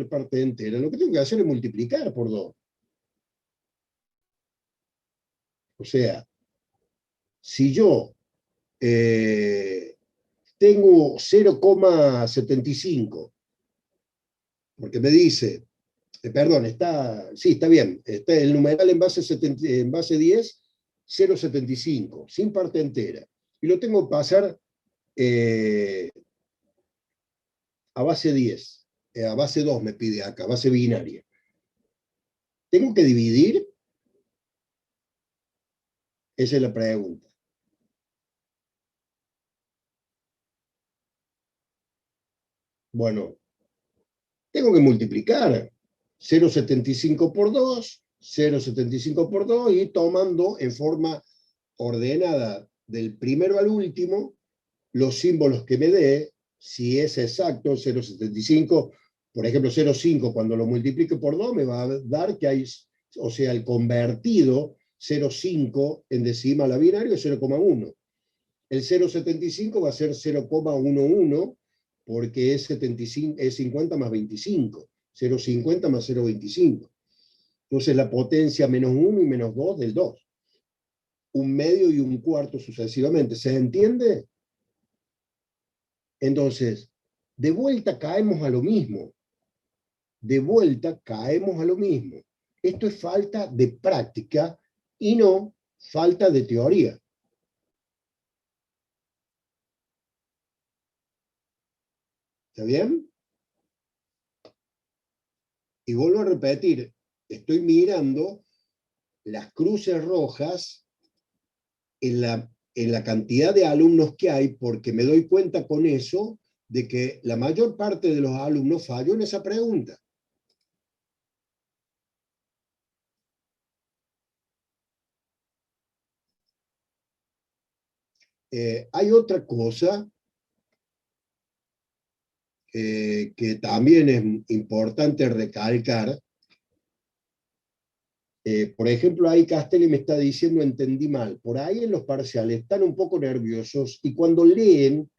tener parte entera, lo que tengo que hacer es multiplicar por 2. O sea, si yo tengo 0,75, porque me dice, perdón, sí, está bien, está el numeral en base 10, 0,75, sin parte entera. Y lo tengo que pasar a base 10, a base 2 me pide acá, base binaria. ¿Tengo que dividir? Esa es la pregunta. Bueno, tengo que multiplicar 0,75 por 2, 0,75 por 2 y tomando en forma ordenada del primero al último los símbolos que me dé, si es exacto 0,75, por ejemplo 0,5 cuando lo multiplique por 2 me va a dar que hay, o sea, el convertido 0,5 en decimal a binario es 0,1. El 0,75 va a ser 0,11 porque es 50 más 25, 0,50 más 0,25. Entonces la potencia menos 1 y menos 2 del 2. Un medio y un cuarto sucesivamente. ¿Se entiende? Entonces, de vuelta caemos a lo mismo. De vuelta caemos a lo mismo. Esto es falta de práctica y no falta de teoría. ¿Está bien? Y vuelvo a repetir, estoy mirando las cruces rojas en la cantidad de alumnos que hay, porque me doy cuenta con eso de que la mayor parte de los alumnos falló en esa pregunta. Hay otra cosa que también es importante recalcar. Por ejemplo, ahí Castelli me está diciendo entendí mal. Por ahí en los parciales están un poco nerviosos y cuando leen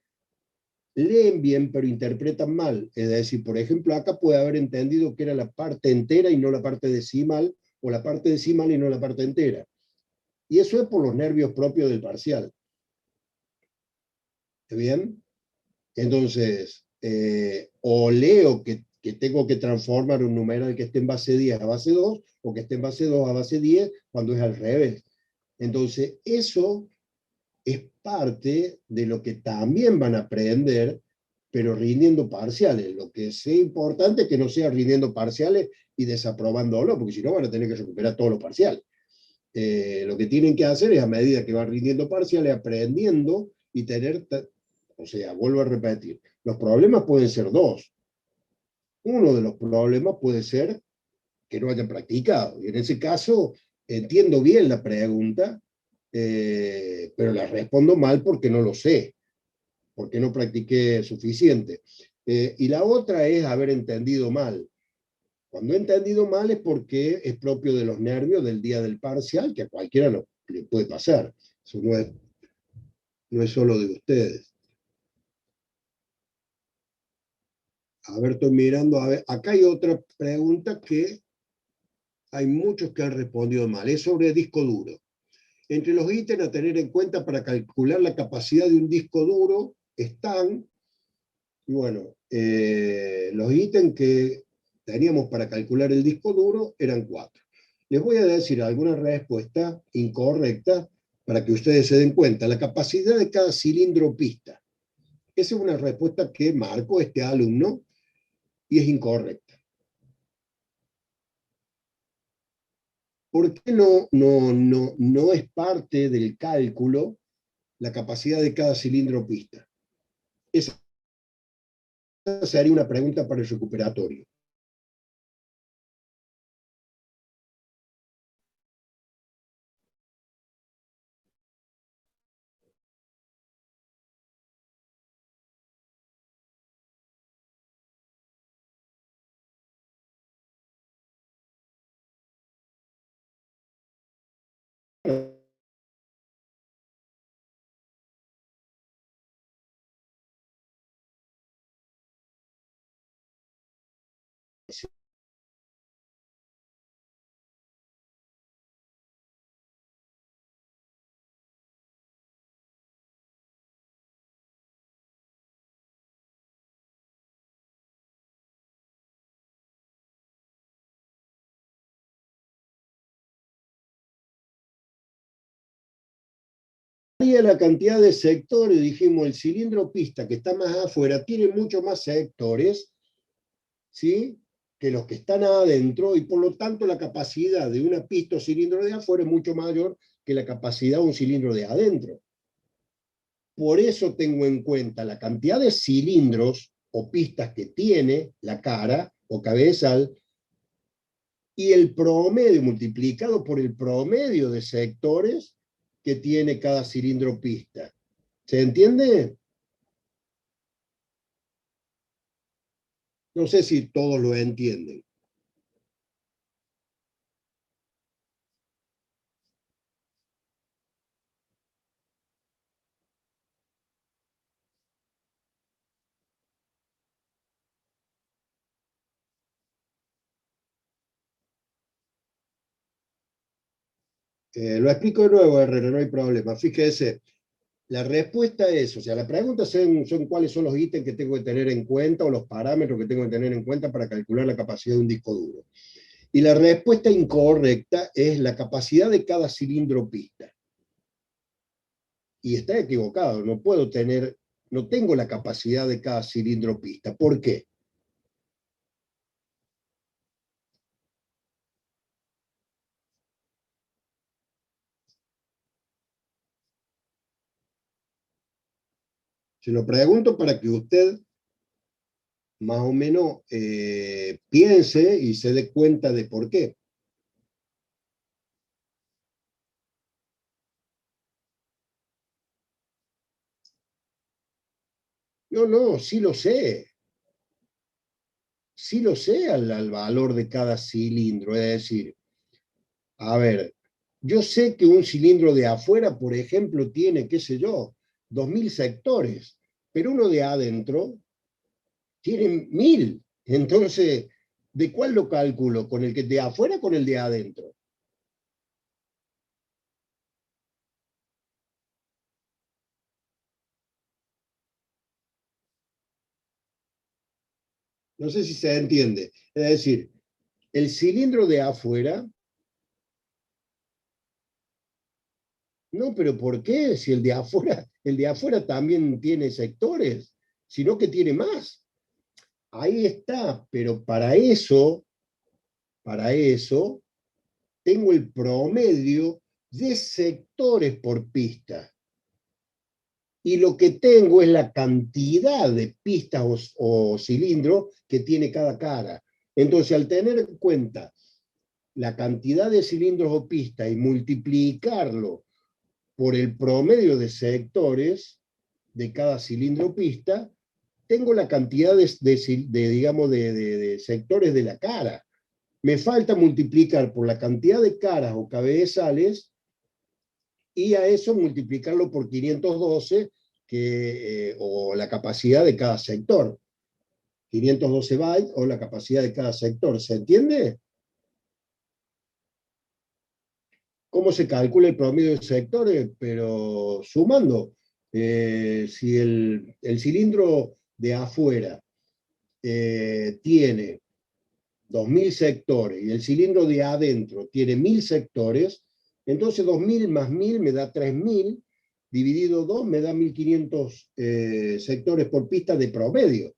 bien, pero interpretan mal. Es decir, por ejemplo, acá puede haber entendido que era la parte entera y no la parte decimal, o la parte decimal y no la parte entera. Y eso es por los nervios propios del parcial. ¿Está bien? Entonces, o leo que tengo que transformar un numeral que esté en base 10 a base 2, o que esté en base 2 a base 10, cuando es al revés. Entonces, eso es parte de lo que también van a aprender, pero rindiendo parciales. Lo que es importante es que no sea rindiendo parciales y desaprobándolo, porque si no van a tener que recuperar todos los parciales. Lo que tienen que hacer es, a medida que van rindiendo parciales, aprendiendo y tener, o sea, vuelvo a repetir, los problemas pueden ser dos. Uno de los problemas puede ser que no hayan practicado. Y en ese caso, entiendo bien la pregunta, pero la respondo mal porque no lo sé, porque no practiqué suficiente. Y la otra es haber entendido mal. Cuando he entendido mal es porque es propio de los nervios del día del parcial, que a cualquiera le puede pasar. Eso no es solo de ustedes. A ver, estoy mirando, a ver, acá hay otra pregunta que hay muchos que han respondido mal. Es sobre disco duro. Entre los ítems a tener en cuenta para calcular la capacidad de un disco duro están, y bueno, los ítems que teníamos para calcular el disco duro eran 4. Les voy a decir alguna respuesta incorrecta para que ustedes se den cuenta. La capacidad de cada cilindro pista. Esa es una respuesta que marcó este alumno y es incorrecta. ¿Por qué no es parte del cálculo la capacidad de cada cilindro pista? Esa sería una pregunta para el recuperatorio. La cantidad de sectores, dijimos, el cilindro pista que está más afuera tiene mucho más sectores, ¿sí?, que los que están adentro, y por lo tanto la capacidad de una pista o cilindro de afuera es mucho mayor que la capacidad de un cilindro de adentro. Por eso tengo en cuenta la cantidad de cilindros o pistas que tiene la cara o cabezal y el promedio multiplicado por el promedio de sectores que tiene cada cilindro pista. ¿Se entiende? No sé si todos lo entienden. Lo explico de nuevo, Herrera, no hay problema. Fíjese, la respuesta es, o sea, la pregunta son cuáles son los ítems que tengo que tener en cuenta o los parámetros que tengo que tener en cuenta para calcular la capacidad de un disco duro. Y la respuesta incorrecta es la capacidad de cada cilindro pista. Y está equivocado, no tengo la capacidad de cada cilindro pista. ¿Por qué? Se lo pregunto para que usted más o menos piense y se dé cuenta de por qué. No, no, sí lo sé al valor de cada cilindro, es decir, a ver, yo sé que un cilindro de afuera, por ejemplo, tiene, qué sé yo, 2000 sectores, pero uno de adentro tiene 1000. Entonces, ¿de cuál lo calculo? ¿Con el que de afuera o con el de adentro? No sé si se entiende. Es decir, el cilindro de afuera, no, pero ¿por qué? Si el de afuera también tiene sectores, sino que tiene más. Ahí está, pero para eso, tengo el promedio de sectores por pista. Y lo que tengo es la cantidad de pistas o cilindros que tiene cada cara. Entonces, al tener en cuenta la cantidad de cilindros o pistas y multiplicarlo por el promedio de sectores de cada cilindro o pista, tengo la cantidad digamos, de sectores de la cara. Me falta multiplicar por la cantidad de caras o cabezales y a eso multiplicarlo por 512, o la capacidad de cada sector. 512 bytes o la capacidad de cada sector. ¿Se entiende? ¿Cómo se calcula el promedio de sectores? Pero sumando. Si el cilindro de afuera tiene 2000 sectores y el cilindro de adentro tiene 1000 sectores, entonces 2000 más 1000 me da 3000, dividido 2 me da 1500 sectores por pista de promedio.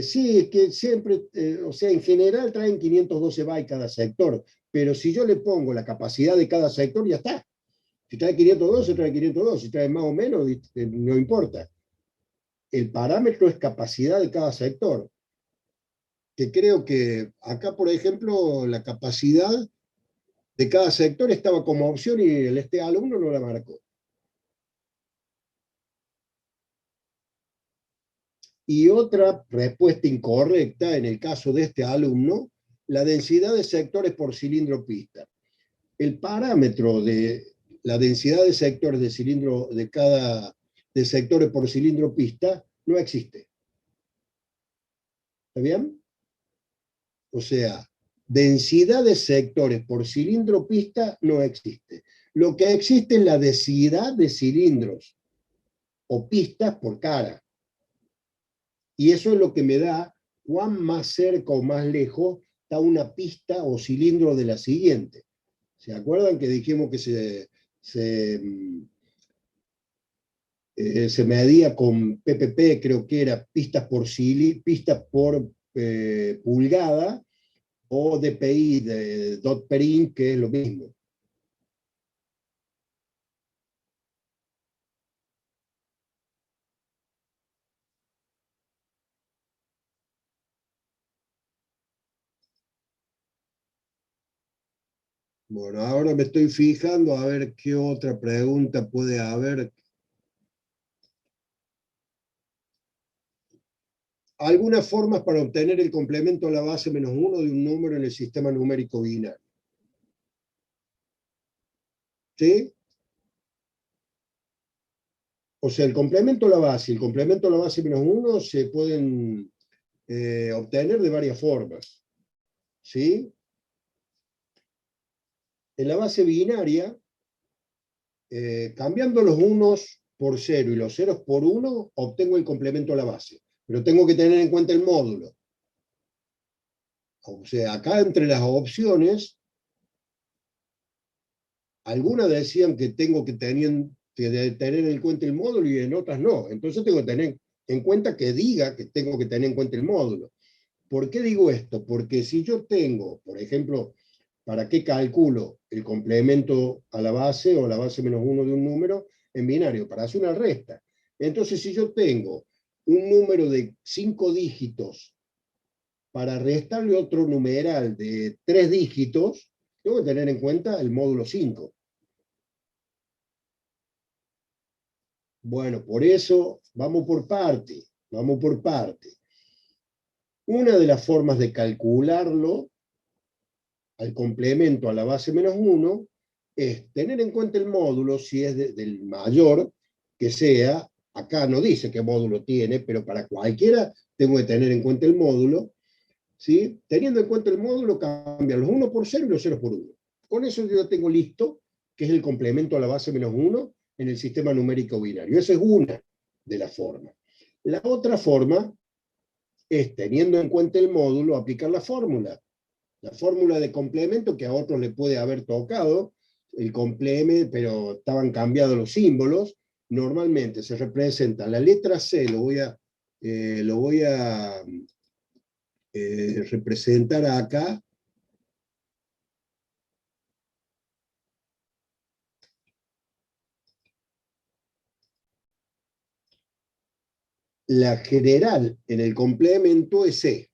Sí, es que siempre, o sea, en general traen 512 bytes cada sector, pero si yo le pongo la capacidad de cada sector, ya está. Si trae 512, trae 512, si trae más o menos, no importa. El parámetro es capacidad de cada sector, que creo que acá, por ejemplo, la capacidad de cada sector estaba como opción y este alumno no la marcó. Y otra respuesta incorrecta, en el caso de este alumno, la densidad de sectores por cilindro pista. el parámetro de la densidad de sectores de cilindro de sectores por cilindro pista no existe. ¿Está bien? O sea, densidad de sectores por cilindro pista no existe. Lo que existe es la densidad de cilindros o pistas por cara. Y eso es lo que me da cuán más cerca o más lejos está una pista o cilindro de la siguiente. ¿Se acuerdan que dijimos que se medía con PPP, creo que era pistas por pulgada, o DPI, de dot per inch, que es lo mismo? Bueno, ahora me estoy fijando a ver qué otra pregunta puede haber. Algunas formas para obtener el complemento a la base menos uno de un número en el sistema numérico binario. ¿Sí? O sea, el complemento a la base y el complemento a la base menos uno se pueden obtener de varias formas. ¿Sí? En la base binaria, cambiando los unos por cero y los ceros por uno, obtengo el complemento a la base. Pero tengo que tener en cuenta el módulo. O sea, acá entre las opciones, algunas decían que tengo que tener en cuenta el módulo y en otras no. Entonces tengo que tener en cuenta que diga que tengo que tener en cuenta el módulo. ¿Por qué digo esto? Porque si yo tengo, por ejemplo, ¿para qué calculo el complemento a la base o la base menos uno de un número en binario? Para hacer una resta. Entonces, si yo tengo un número de 5 dígitos para restarle otro numeral de 3 dígitos, tengo que tener en cuenta el módulo 5. Bueno, por eso vamos por parte, vamos por parte. Una de las formas de calcularlo al complemento a la base menos 1 es tener en cuenta el módulo, si es del mayor que sea. Acá no dice qué módulo tiene, pero para cualquiera tengo que tener en cuenta el módulo. ¿Sí? Teniendo en cuenta el módulo, cambia los 1 por 0 y los 0 por 1. Con eso yo tengo listo, que es el complemento a la base menos 1 en el sistema numérico binario. Esa es una de las formas. La otra forma es, teniendo en cuenta el módulo, aplicar la fórmula de complemento que a otros le puede haber tocado, el complemento, pero estaban cambiados los símbolos. Normalmente se representa la letra C, lo voy a representar acá. La general en el complemento es C.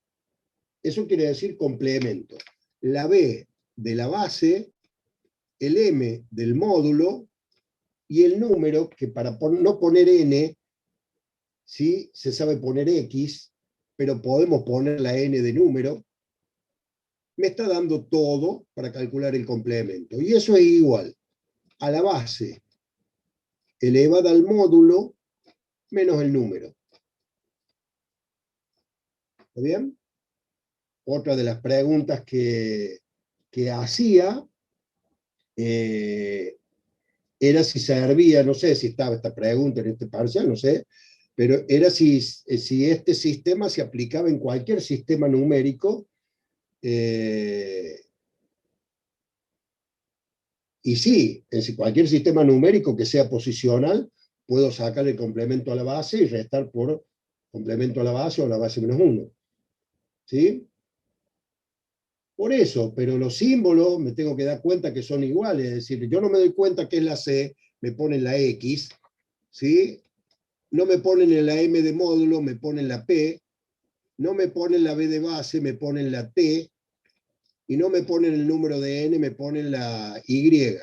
Eso quiere decir complemento. La B de la base, el M del módulo y el número, que para no poner N, ¿sí? Se sabe poner X, pero podemos poner la N de número, me está dando todo para calcular el complemento. Y eso es igual a la base elevada al módulo menos el número. ¿Está bien? Otra de las preguntas que hacía era si servía, no sé si estaba esta pregunta en este parcial, no sé, pero era si este sistema se aplicaba en cualquier sistema numérico. Y sí, en cualquier sistema numérico que sea posicional, puedo sacar el complemento a la base y restar por complemento a la base o la base menos 1. ¿Sí? Por eso, pero los símbolos me tengo que dar cuenta que son iguales, es decir, yo no me doy cuenta que es la C, me ponen la X, ¿sí? No me ponen en la M de módulo, me ponen la P, no me ponen la B de base, me ponen la T, y no me ponen el número de N, me ponen la Y.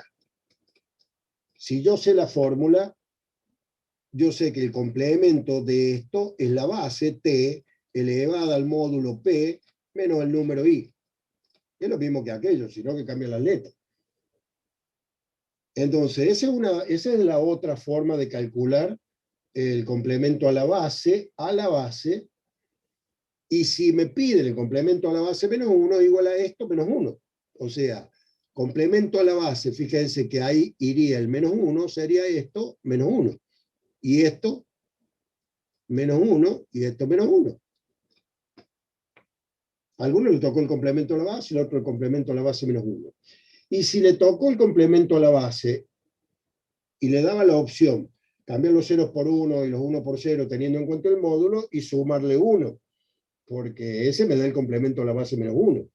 Si yo sé la fórmula, yo sé que el complemento de esto es la base T elevada al módulo P menos el número I. Es lo mismo que aquello, sino que cambia las letras. Entonces, esa es la otra forma de calcular el complemento a la base, y si me pide el complemento a la base menos 1 igual a esto menos 1. O sea, complemento a la base, fíjense que ahí iría el menos 1, sería esto menos 1. Y esto menos 1 y esto menos 1. A alguno le tocó el complemento a la base y al otro el complemento a la base menos 1. Y si le tocó el complemento a la base y le daba la opción cambiar los ceros por 1 y los 1 por 0 teniendo en cuenta el módulo y sumarle 1, porque ese me da el complemento a la base menos 1.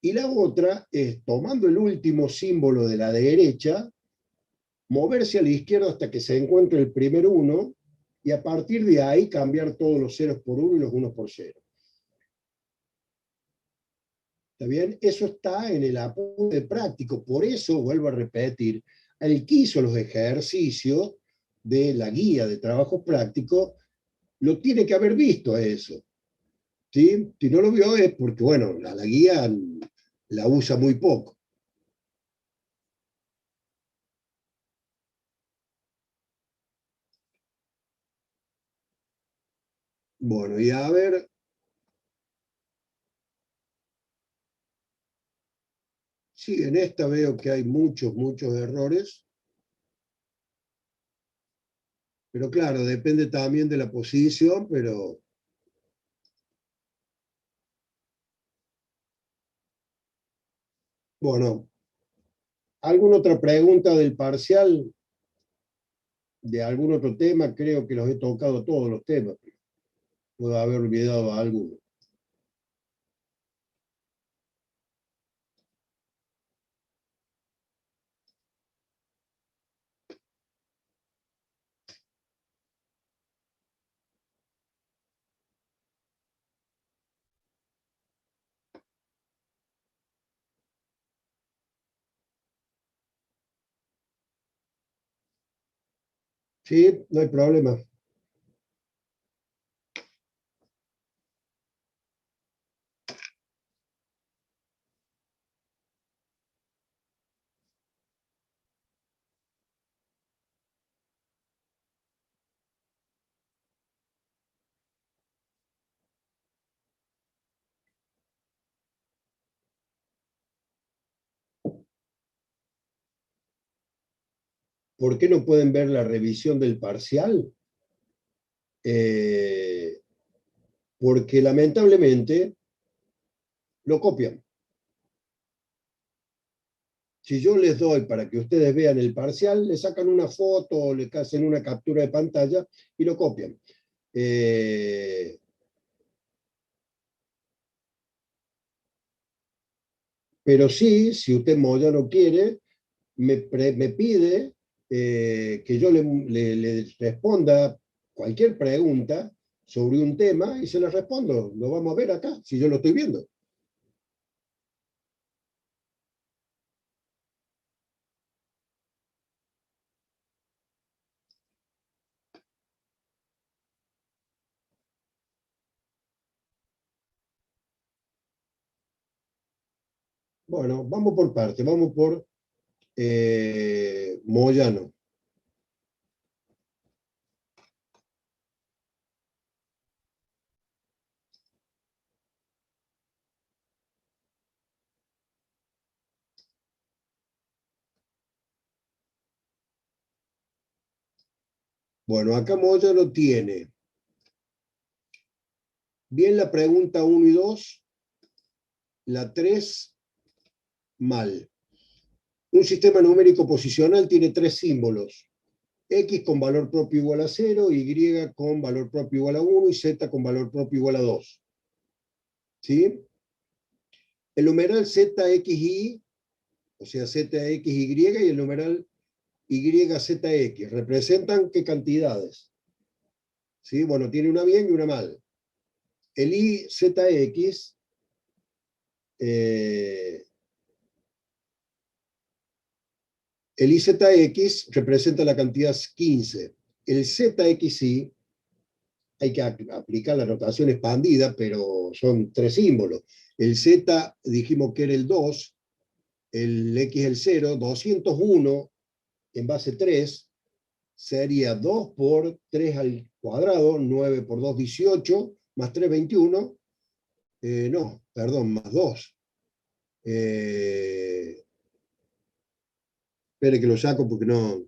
Y la otra es, tomando el último símbolo de la derecha, moverse a la izquierda hasta que se encuentre el primer 1, y a partir de ahí cambiar todos los ceros por 1 y los 1 por 0. ¿Está bien? Eso está en el apunte práctico. Por eso, vuelvo a repetir, el que hizo los ejercicios de la guía de trabajo práctico lo tiene que haber visto eso. ¿Sí? Si no lo vio es porque, bueno, la guía la usa muy poco. Bueno, y a ver, sí, en esta veo que hay muchos errores, pero claro, depende también de la posición, pero bueno, ¿alguna otra pregunta del parcial? De algún otro tema, creo que los he tocado todos los temas, puedo haber olvidado alguno. Sí, no hay problema. ¿Por qué no pueden ver la revisión del parcial? Eh, Porque lamentablemente lo copian. Si yo les doy para que ustedes vean el parcial, le sacan una foto o le hacen una captura de pantalla y lo copian. Pero sí, si usted Moya no quiere, me pide que yo le responda cualquier pregunta sobre un tema y se la respondo. Lo vamos a ver acá, si yo lo estoy viendo. Bueno, vamos por parte, vamos por Moyano. Bueno, acá Moyano tiene bien la pregunta 1 y 2, la 3 mal. Un sistema numérico posicional tiene tres símbolos: X con valor propio igual a 0, Y con valor propio igual a 1 y Z con valor propio igual a 2. ¿Sí? El numeral ZXY, o sea, ZXY, y el numeral YZX, ¿representan qué cantidades? ¿Sí? Bueno, tiene una bien y una mal. El IZX eh, el IZX representa la cantidad 15. El ZXY hay que aplicar la notación expandida, pero son tres símbolos. El Z dijimos que era el 2, el x el 0, 201 en base 3 sería 2 por 3 al cuadrado, 9 por 2, 18, más 3, 21. No, perdón, más 2. Espere que lo saco porque no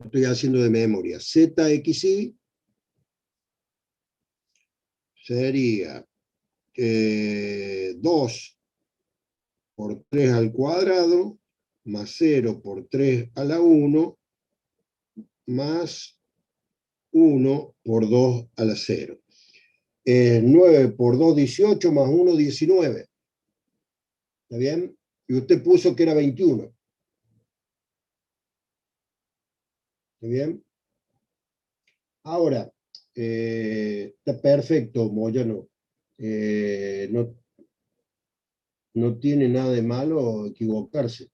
estoy haciendo de memoria. ZXY sería 2 por 3 al cuadrado, más 0 por 3 a la 1, más 1 por 2 a la 0. 9 por 2, 18, más 1, 19. ¿Está bien? Y usted puso que era 21. ¿Está bien? Ahora, está perfecto, Moyano. No, no tiene nada de malo equivocarse.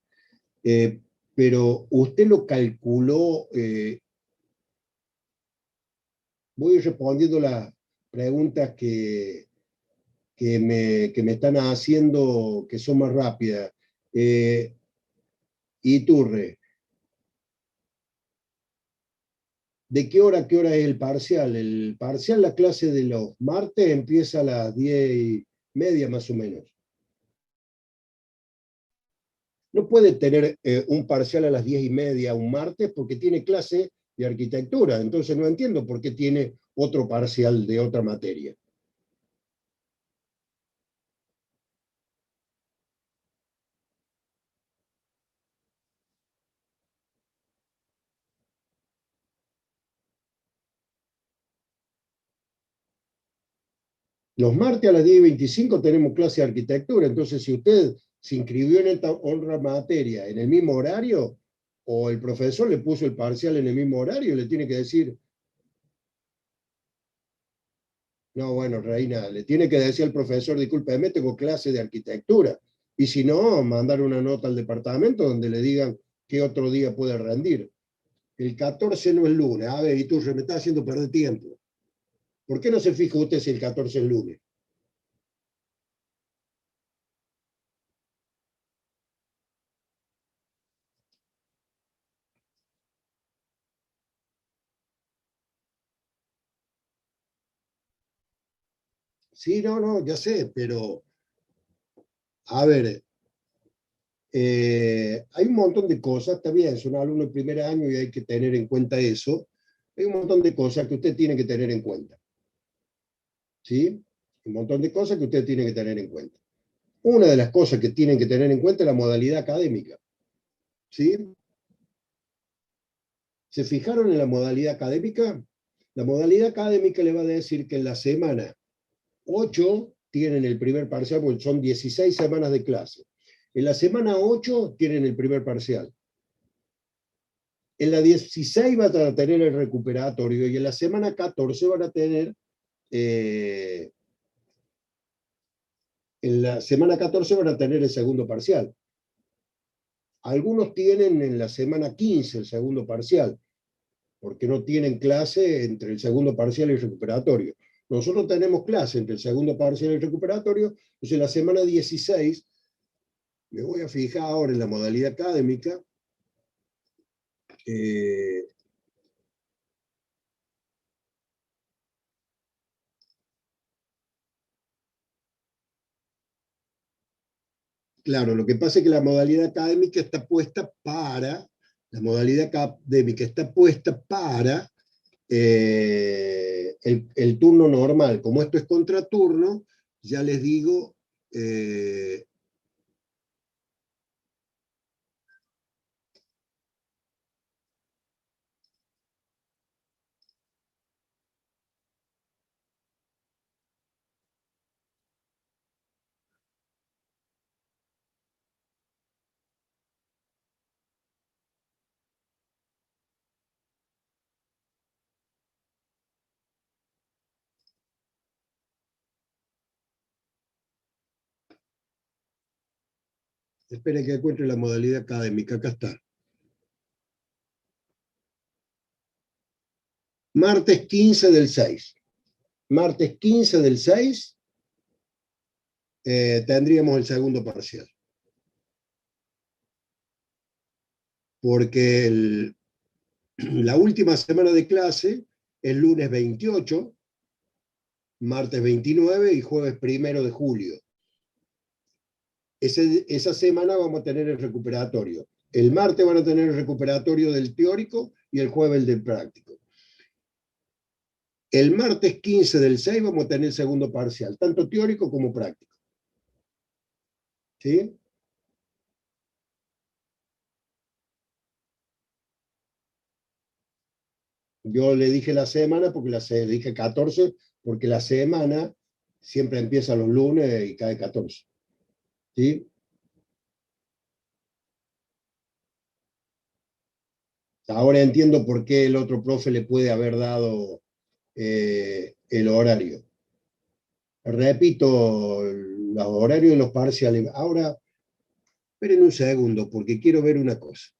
Pero usted lo calculó, voy respondiendo las preguntas que me están haciendo, que son más rápidas. Iturre, ¿de qué hora a qué hora es el parcial? El parcial, la clase de los martes empieza a las 10:30 más o menos. No puede tener un parcial a las 10:30 un martes porque tiene clase de arquitectura. Entonces no entiendo por qué tiene otro parcial de otra materia. Los martes a las 10:25 tenemos clase de arquitectura. Entonces, si usted se inscribió en esta otra materia en el mismo horario, o el profesor le puso el parcial en el mismo horario, le tiene que decir, no, bueno, Reina, le tiene que decir al profesor, discúlpeme, tengo clase de arquitectura. Y si no, mandar una nota al departamento donde le digan qué otro día puede rendir. El 14 no es lunes. A ver, y tú me estás haciendo perder tiempo. ¿Por qué no se fija usted si el 14 es lunes? Sí, no, no, ya sé, pero a ver, hay un montón de cosas, está bien, son alumnos de primer año y hay que tener en cuenta eso. Hay un montón de cosas que usted tiene que tener en cuenta, ¿sí? Un montón de cosas que usted tiene que tener en cuenta. Una de las cosas que tienen que tener en cuenta es la modalidad académica, ¿sí? ¿Se fijaron en la modalidad académica? La modalidad académica le va a decir que en la semana 8 tienen el primer parcial, porque son 16 semanas de clase. En la semana 8 tienen el primer parcial. En la 16 van a tener el recuperatorio y en la semana 14 van a tener, en la semana 14 van a tener el segundo parcial. Algunos tienen en la semana 15 el segundo parcial, porque no tienen clase entre el segundo parcial y el recuperatorio. Nosotros tenemos clase entre el segundo parcial y el recuperatorio, entonces en la semana 16, me voy a fijar ahora en la modalidad académica, eh, claro, lo que pasa es que la modalidad académica está puesta para, la modalidad académica está puesta para el turno normal. Como esto es contraturno, ya les digo, esperen que encuentre la modalidad académica, acá está. Martes 15 del 6. Martes 15 del 6 , tendríamos el segundo parcial. porque la última semana de clase es lunes 28, martes 29 y jueves 1 de julio. Esa semana vamos a tener el recuperatorio. El martes van a tener el recuperatorio del teórico y el jueves el del práctico. El martes 15 del 6 vamos a tener el segundo parcial, tanto teórico como práctico. ¿Sí? Yo le dije la semana, porque le dije 14, porque la semana siempre empieza los lunes y cae 14. ¿Sí? Ahora entiendo por qué el otro profe le puede haber dado el horario. Repito, los horarios de los parciales. Ahora, esperen un segundo, porque quiero ver una cosa.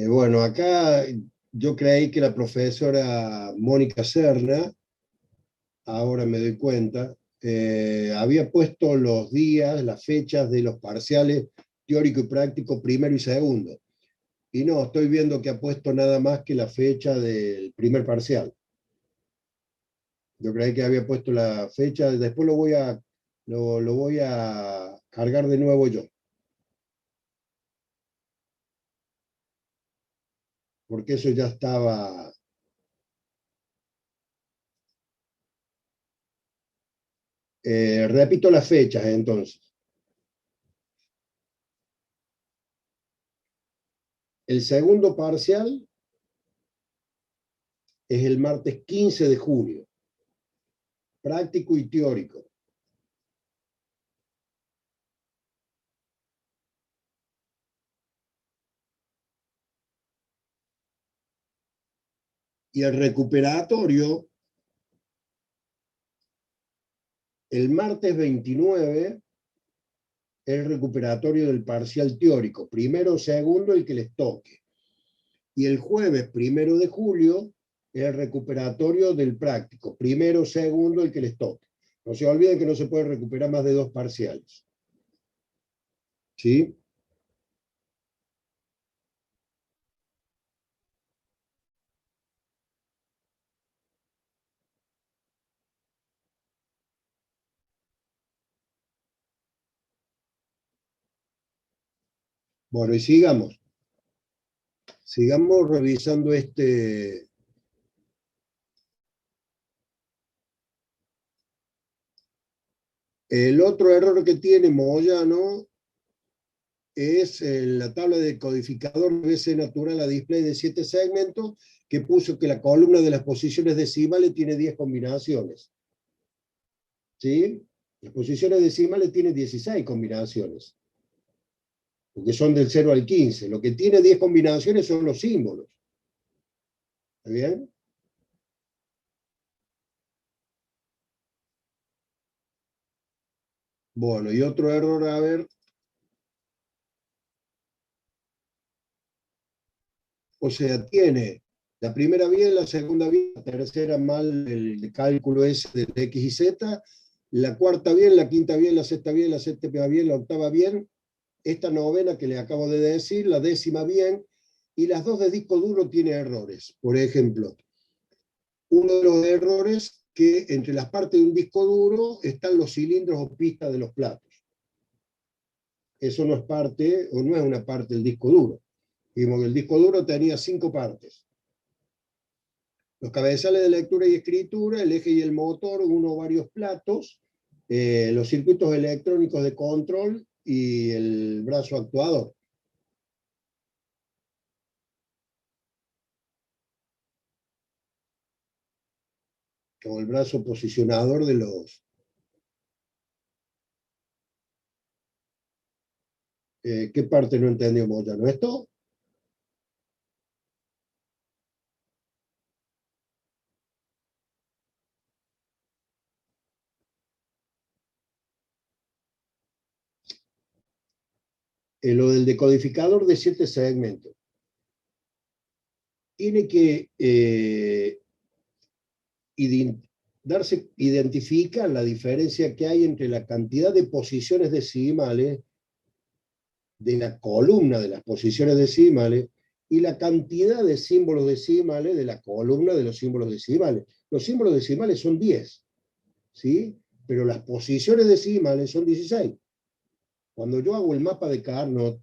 Bueno, acá yo creí que la profesora Mónica Serna, ahora me doy cuenta, había puesto los días, las fechas de los parciales teórico y práctico primero y segundo. Y no, estoy viendo que ha puesto nada más que la fecha del primer parcial. Yo creí que había puesto la fecha, después lo voy a cargar de nuevo yo. Porque eso ya estaba. Repito las fechas entonces. El segundo parcial es el martes 15 de junio, práctico y teórico. Y el recuperatorio, el martes 29, el recuperatorio del parcial teórico, primero o segundo, el que les toque. Y el jueves 1 de julio, el recuperatorio del práctico, primero o segundo, el que les toque. No se olviden que no se puede recuperar más de 2 parciales. ¿Sí? Bueno, y sigamos. Sigamos revisando este. El otro error que tiene Moyano es la tabla de codificador BC natural a display de 7 segmentos, que puso que la columna de las posiciones decimales tiene 10 combinaciones. ¿Sí? Las posiciones decimales tienen 16 combinaciones, porque son del 0 al 15. Lo que tiene 10 combinaciones son los símbolos. ¿Está bien? Bueno, y otro error, a ver. O sea, tiene la primera bien, la segunda bien, la tercera mal el cálculo ese de X y Z, la cuarta bien, la quinta bien, la sexta bien, la séptima bien, la octava bien, esta novena que le acabo de decir, la décima bien, y las dos de disco duro tiene errores. Por ejemplo, uno de los errores que entre las partes de un disco duro están los cilindros o pistas de los platos. eso no es parte, o no es una parte del disco duro. Vimos que el disco duro tenía 5 partes. Los cabezales de lectura y escritura, el eje y el motor, uno o varios platos, los circuitos electrónicos de control y el brazo actuador. O el brazo posicionador de los... ¿Qué parte no entendemos ya? ¿No esto? Lo del decodificador de 7 segmentos. Tiene que identificar la diferencia que hay entre la cantidad de posiciones decimales de la columna de las posiciones decimales y la cantidad de símbolos decimales de la columna de los símbolos decimales. Los símbolos decimales son 10, ¿sí? Pero las posiciones decimales son 16. Cuando yo hago el mapa de Carnot,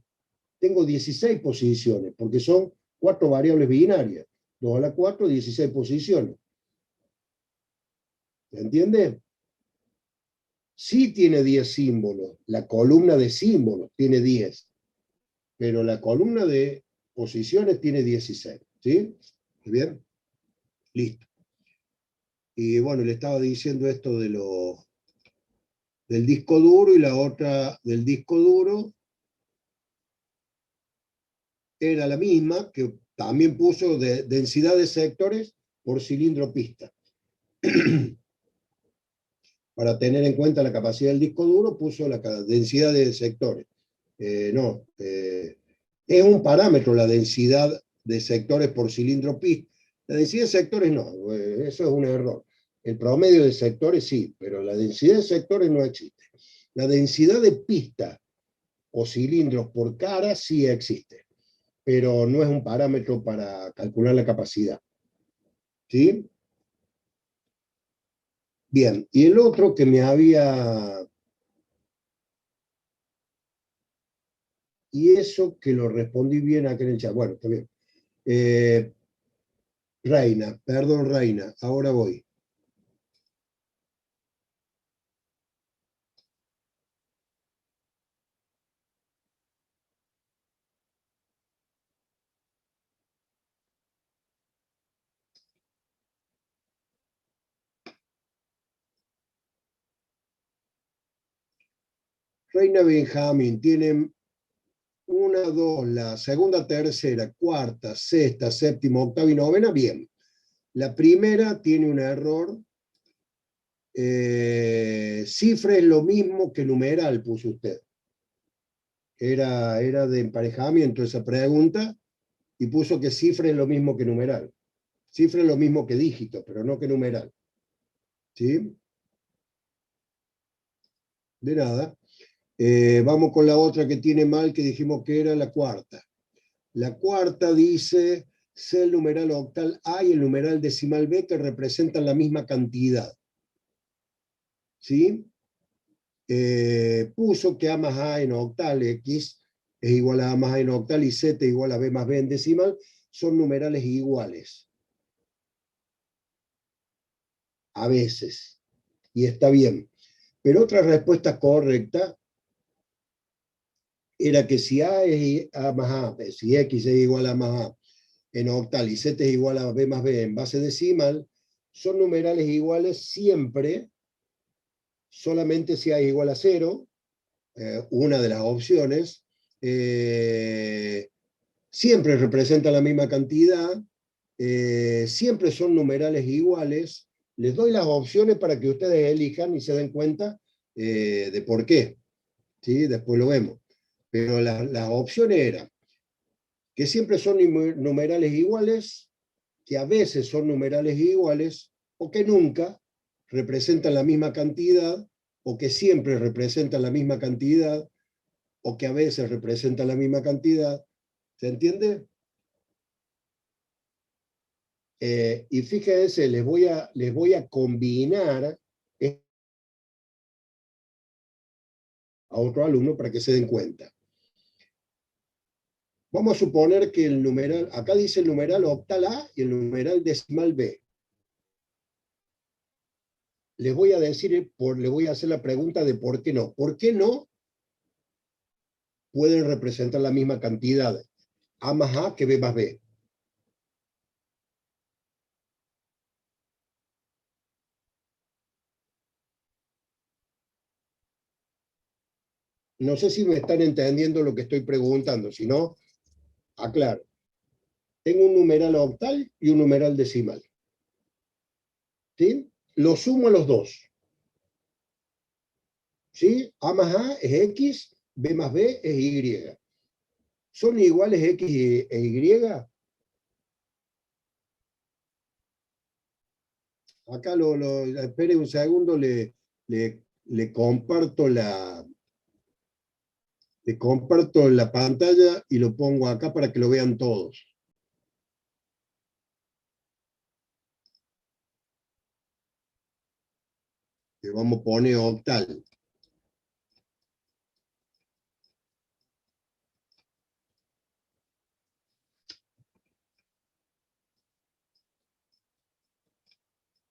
tengo 16 posiciones, porque son 4 variables binarias. 2 a la 4, 16 posiciones. ¿Se entiende? Sí tiene 10 símbolos. La columna de símbolos tiene 10. Pero la columna de posiciones tiene 16. ¿Sí? ¿Bien? Listo. Y bueno, le estaba diciendo esto de del disco duro, y la otra del disco duro era la misma, que también puso densidad de sectores por cilindro pista. Para tener en cuenta la capacidad del disco duro, puso la densidad de sectores. Es un parámetro la densidad de sectores por cilindro pista. La densidad de sectores no, eso es un error. El promedio de sectores sí, pero la densidad de sectores no existe. La densidad de pista o cilindros por cara sí existe, pero no es un parámetro para calcular la capacidad. ¿Sí? Bien, y el otro que me había... Y eso que lo respondí bien acá en el chat. Bueno, está bien. Reina, perdón, Reina, ahora voy. Reina Benjamín, tienen 1, 2, la segunda, tercera, cuarta, sexta, séptima, octava y novena, bien. La primera tiene un error. Cifra es lo mismo que numeral, puso usted. Era de emparejamiento esa pregunta, y puso que cifra es lo mismo que numeral. Cifra es lo mismo que dígito, pero no que numeral. ¿Sí? De nada. Vamos con la otra que tiene mal, que dijimos que era la cuarta. La cuarta dice, sé el numeral octal A y el numeral decimal B que representan la misma cantidad. ¿Sí? Puso que A más A en octal, X es igual a más A en octal y Z igual a B más B en decimal, son numerales iguales. A veces. Y está bien. Pero otra respuesta correcta era que si A es A más A, si X es igual a más A en octal y Z es igual a B más B en base decimal, son numerales iguales siempre, solamente si A es igual a 0, una de las opciones, siempre representa la misma cantidad, siempre son numerales iguales. Les doy las opciones para que ustedes elijan y se den cuenta de por qué. ¿Sí? Después lo vemos. Pero las opciones eran que siempre son numerales iguales, que a veces son numerales iguales, o que nunca representan la misma cantidad, o que siempre representan la misma cantidad, o que a veces representan la misma cantidad. ¿Se entiende? Y fíjense, les voy a combinar a otro alumno para que se den cuenta. Vamos a suponer que el numeral, acá dice el numeral octal A y el numeral decimal B. Les voy a decir, les voy a hacer la pregunta de por qué no. ¿Por qué no pueden representar la misma cantidad A más A que B más B? No sé si me están entendiendo lo que estoy preguntando, si no, aclaro. Tengo un numeral octal y un numeral decimal. ¿Sí? Lo sumo a los dos. ¿Sí? A más A es X, B más B es Y. ¿Son iguales X e Y? Acá espere un segundo, le comparto la pantalla y lo pongo acá para que lo vean todos. Le vamos a poner octal.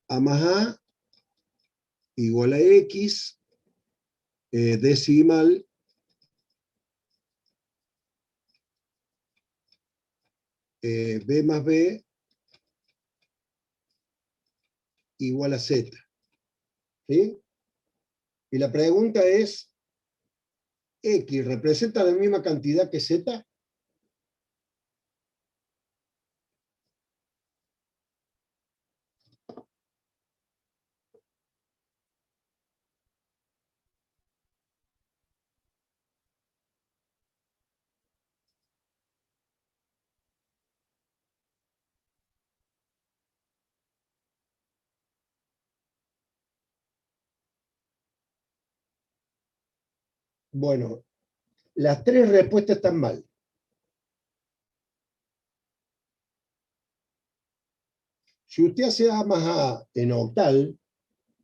A más A igual a X, decimal, B más B igual a Z. ¿Sí? Y la pregunta es, ¿X representa la misma cantidad que Z? Bueno, las tres respuestas están mal. Si usted hace A más A en octal,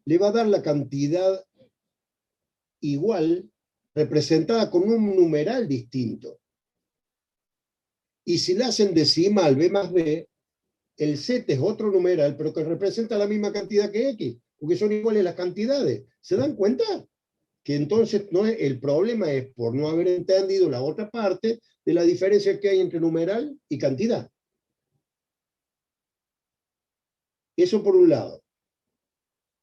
le va a dar la cantidad igual representada con un numeral distinto. Y si la hacen decimal B más B, el Z es otro numeral, pero que representa la misma cantidad que X, porque son iguales las cantidades. ¿Se dan cuenta? Que entonces no es, el problema es por no haber entendido la otra parte de la diferencia que hay entre numeral y cantidad. Eso por un lado.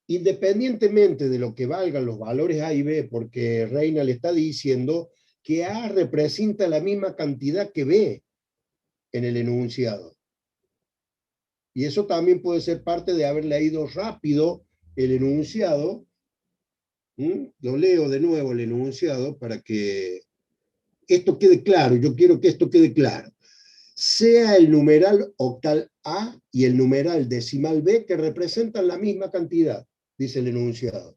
Independientemente de lo que valgan los valores A y B, porque Reina le está diciendo que A representa la misma cantidad que B en el enunciado. Y eso también puede ser parte de haber leído rápido el enunciado. Lo leo de nuevo el enunciado para que esto quede claro. Yo quiero que esto quede claro. Sea el numeral octal A y el numeral decimal B que representan la misma cantidad, dice el enunciado.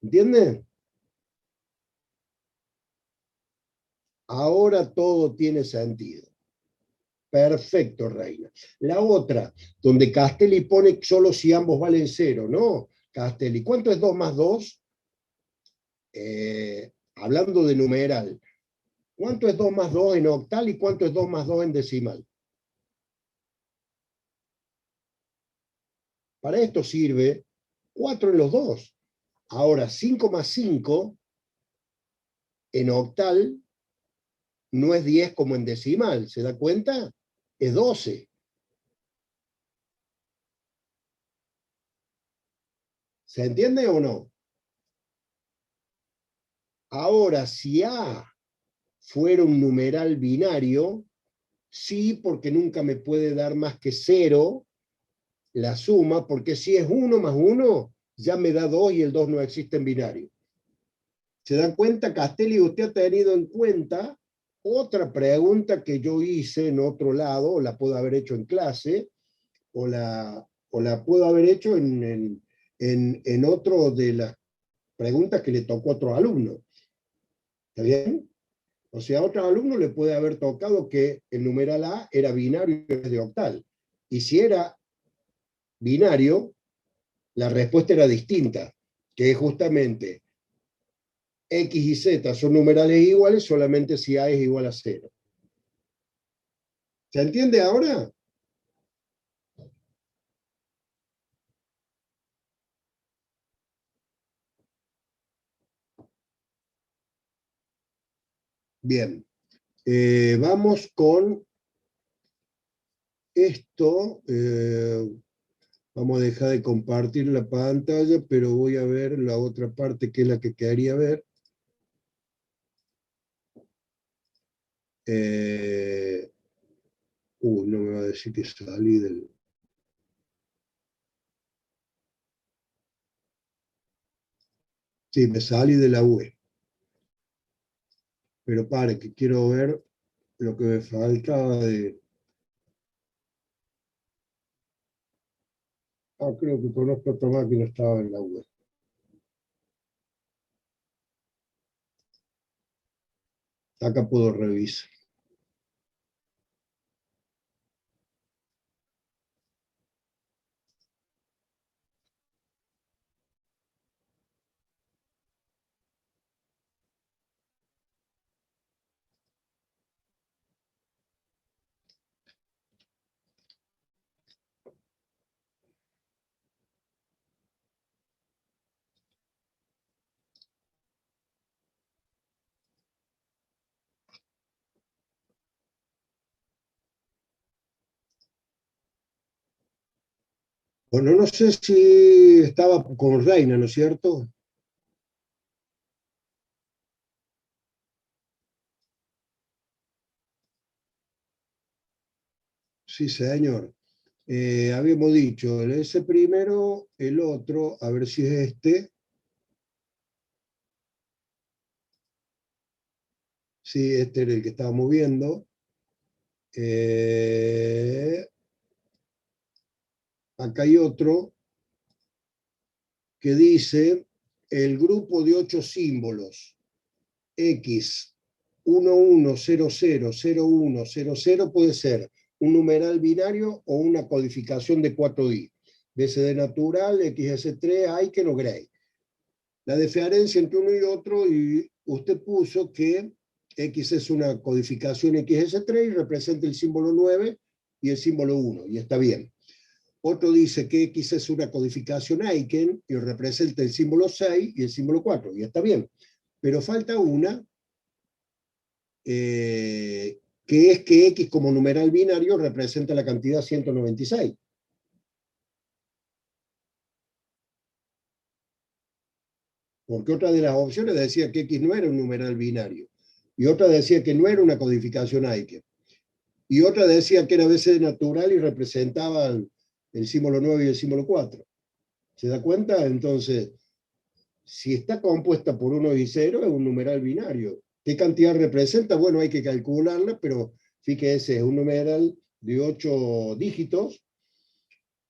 ¿Entienden? Ahora todo tiene sentido. Perfecto, Reina. La otra, donde Castelli pone solo si ambos valen 0, ¿no? Castelli, ¿cuánto es 2 más 2? Hablando de numeral, ¿cuánto es 2 más 2 en octal y cuánto es 2 más 2 en decimal? Para esto sirve 4 en los dos. Ahora, 5 más 5 en octal no es 10 como en decimal, ¿se da cuenta? Es 12. ¿Se entiende o no? Ahora, si A fuera un numeral binario, sí, porque nunca me puede dar más que 0 la suma, porque si es 1 más 1, ya me da 2 y el 2 no existe en binario. ¿Se dan cuenta, Castelli? Usted ha tenido en cuenta otra pregunta que yo hice en otro lado, o la puedo haber hecho en clase, o la puedo haber hecho en otro de las preguntas que le tocó a otro alumno. ¿Está bien? O sea, a otro alumno le puede haber tocado que el numeral A era binario en vez de octal. Y si era binario, la respuesta era distinta, que es justamente X y Z son numerales iguales solamente si A es igual a 0. ¿Se entiende ahora? Bien. Vamos con esto. Vamos a dejar de compartir la pantalla, pero voy a ver la otra parte que es la que quería ver. No me va a decir que salí del... Sí, me salí de la web. Pero pare, que quiero ver lo que me faltaba de... Creo que conozco otro más que no estaba en la web. Acá puedo revisar. Bueno, no sé si estaba con Reina, ¿no es cierto? Sí, señor. Habíamos dicho, ese primero, el otro, a ver si es este. Sí, este era el que estábamos viendo. Acá hay otro que dice el grupo de 8 símbolos X 11000100 puede ser un numeral binario o una codificación de 4i. BCD natural, XS3, Aiken o Gray. La diferencia entre uno y otro, y usted puso que X es una codificación XS3 y representa el símbolo 9 y el símbolo 1, y está bien. Otro dice que X es una codificación Aiken y representa el símbolo 6 y el símbolo 4, y está bien. Pero falta una, que es que X como numeral binario representa la cantidad 196. Porque otra de las opciones decía que X no era un numeral binario. Y otra decía que no era una codificación Aiken. Y otra decía que era BCD natural y representaba el símbolo 9 y el símbolo 4. ¿Se da cuenta? Entonces, si está compuesta por 1 y 0, es un numeral binario. ¿Qué cantidad representa? Bueno, hay que calcularla, pero fíjese, es un numeral de 8 dígitos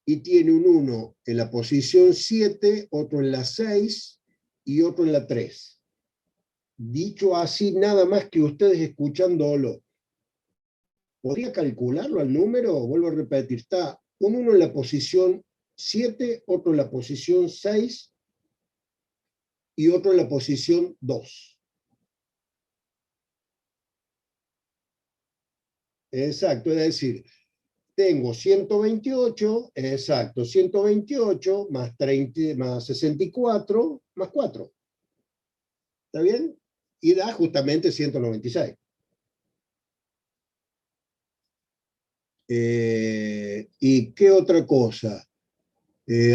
y tiene un 1 en la posición 7, otro en la 6 y otro en la 3. Dicho así, nada más que ustedes escuchándolo, ¿podría calcularlo al número? Vuelvo a repetir, está un 1 en la posición 7, otro en la posición 6 y otro en la posición 2. Exacto, es decir, tengo 128, exacto, 128 más 30, más 64, más 4. ¿Está bien? Y da justamente 196. ¿Y qué otra cosa?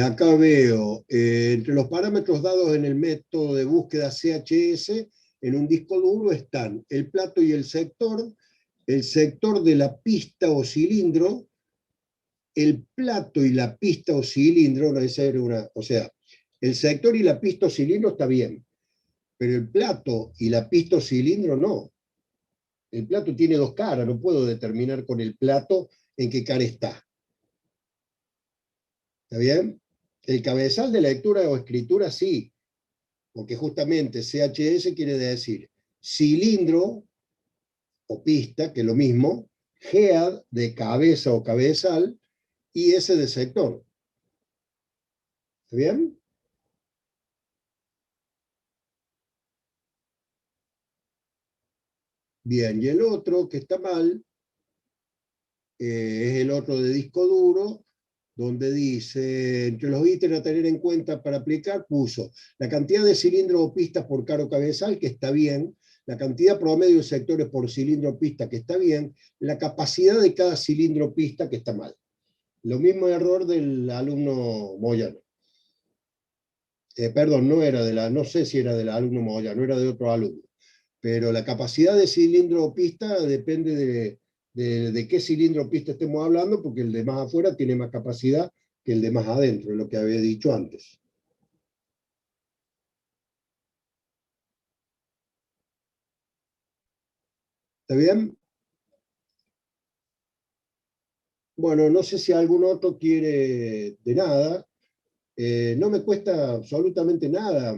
Acá veo, entre los parámetros dados en el método de búsqueda CHS, en un disco duro están el plato y el sector de la pista o cilindro, el plato y la pista o cilindro, o sea, el sector y la pista o cilindro está bien, pero el plato y la pista o cilindro no. El plato tiene dos caras, no puedo determinar con el plato en qué cara está. ¿Está bien? El cabezal de lectura o escritura sí, porque justamente CHS quiere decir cilindro o pista, que es lo mismo, GEAD de cabeza o cabezal, y S de sector. ¿Está bien? Bien, y el otro que está mal es el otro de disco duro, donde dice, entre los ítems a tener en cuenta para aplicar, puso la cantidad de cilindros o pistas por caro cabezal, que está bien, la cantidad promedio de sectores por cilindro o pista, que está bien, la capacidad de cada cilindro o pista, que está mal. Lo mismo error del alumno Moyano. Perdón, no era de la, no sé si era del alumno Moyano, era de otro alumno. Pero la capacidad de cilindro o pista depende de qué cilindro o pista estemos hablando, porque el de más afuera tiene más capacidad que el de más adentro, es lo que había dicho antes. ¿Está bien? Bueno, no sé si algún otro quiere de nada. No me cuesta absolutamente nada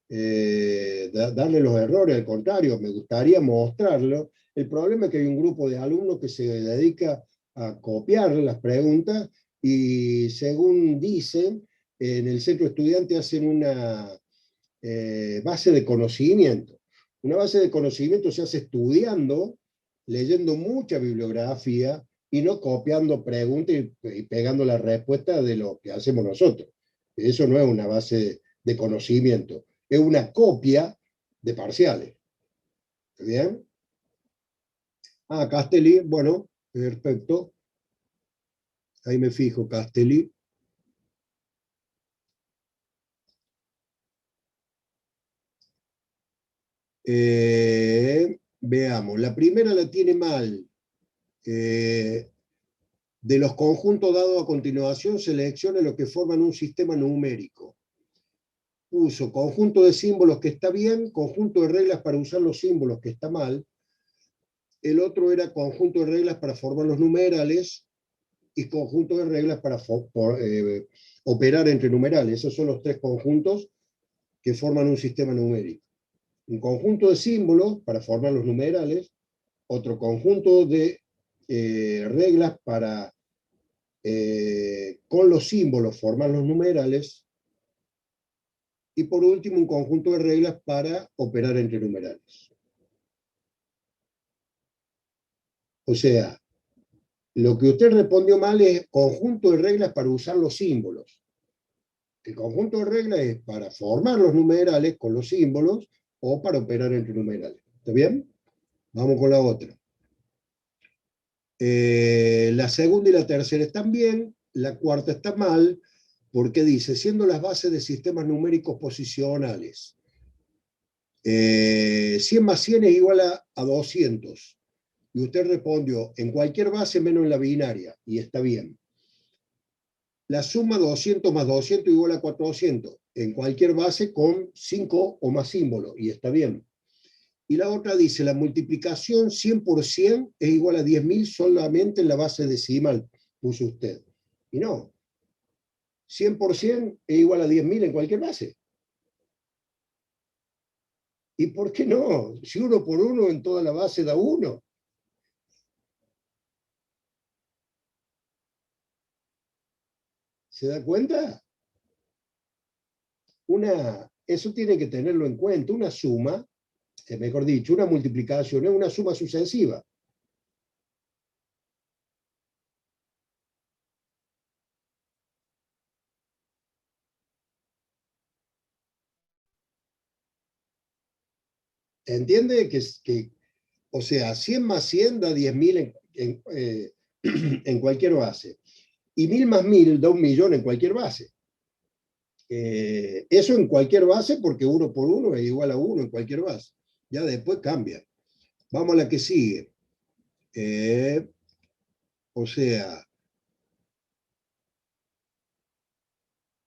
darle los errores, al contrario, me gustaría mostrarlo. El problema es que hay un grupo de alumnos que se dedica a copiar las preguntas y según dicen, en el centro estudiante hacen una base de conocimiento. Una base de conocimiento se hace estudiando, leyendo mucha bibliografía y no copiando preguntas y pegando la respuesta de lo que hacemos nosotros. Eso no es una base de conocimiento, es una copia de parciales. ¿Está bien? Ah, Castelli, bueno, perfecto. Ahí me fijo, Castelli. Veamos, la primera la tiene mal. Eh, De los conjuntos dados a continuación, seleccione los que forman un sistema numérico. Puso conjunto de símbolos que está bien, conjunto de reglas para usar los símbolos que está mal. El otro era conjunto de reglas para formar los numerales y conjunto de reglas para operar entre numerales. Esos son los tres conjuntos que forman un sistema numérico. Un conjunto de símbolos para formar los numerales, otro conjunto de reglas para con los símbolos formar los numerales y por último un conjunto de reglas para operar entre numerales. O sea, lo que usted respondió mal es conjunto de reglas para usar los símbolos. El conjunto de reglas es para formar los numerales con los símbolos o para operar entre numerales. ¿Está bien? Vamos con la otra. La segunda y la tercera están bien, la cuarta está mal, porque dice, siendo las bases de sistemas numéricos posicionales, 100 más 100 es igual a 200. Y usted respondió, en cualquier base menos en la binaria, y está bien. La suma 200 más 200 igual a 400, en cualquier base con 5 o más símbolos, y está bien. Y la otra dice, la multiplicación 100% es igual a 10.000 solamente en la base decimal, puso usted. Y no, 100% es igual a 10.000 en cualquier base. ¿Y por qué no? Si uno por uno en toda la base da uno. ¿Se da cuenta? Eso tiene que tenerlo en cuenta. Una suma, mejor dicho, una multiplicación es una suma sucesiva. ¿Entiende? O sea, 100 más 100 da 10.000 en cualquier base. Y 1.000 más 1.000 da 1.000.000 en cualquier base. Eso en cualquier base porque uno por uno es igual a uno en cualquier base. Ya después cambia. Vamos a la que sigue. O sea,